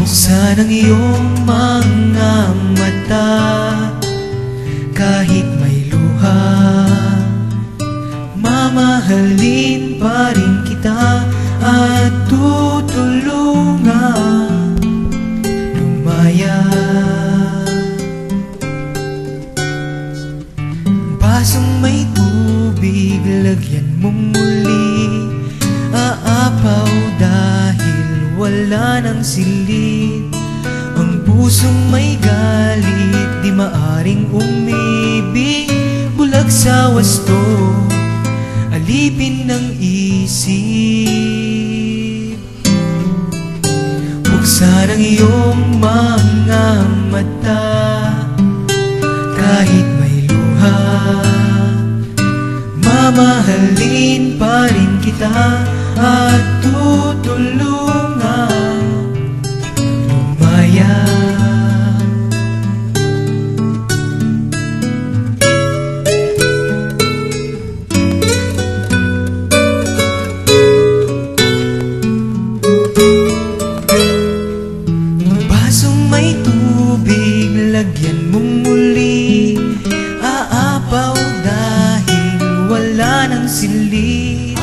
Buksan ang iyong mga mata, kahit may luha, mamahalin pa rin kita at tutulungan lumaya. Basong may tubig, lagyan mong muli, aapaw dahil wala ng silid. Ang pusong may galit, di maaring umibig, bulag sa wasto, alipin ng isip. Buksan ang iyong mga mata, kahit may luha, mamahalin pa rin kita at tutulungan lumaya. Basong may tubig, lagyan mong muli, aapaw dahil wala ng silid.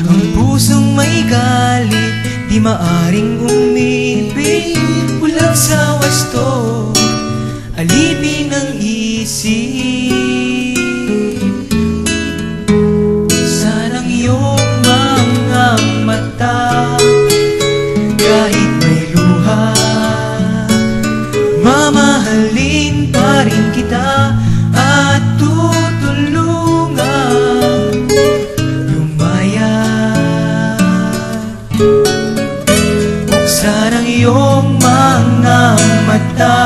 Ang pusong may galit, di maaring umibig, bulag sa wasto, alipin ng isip. Sanang iyong mga mata, kahit may luha, mamahalin pa rin kita at tutulungan lumaya. Buksan ang iyong mga mata,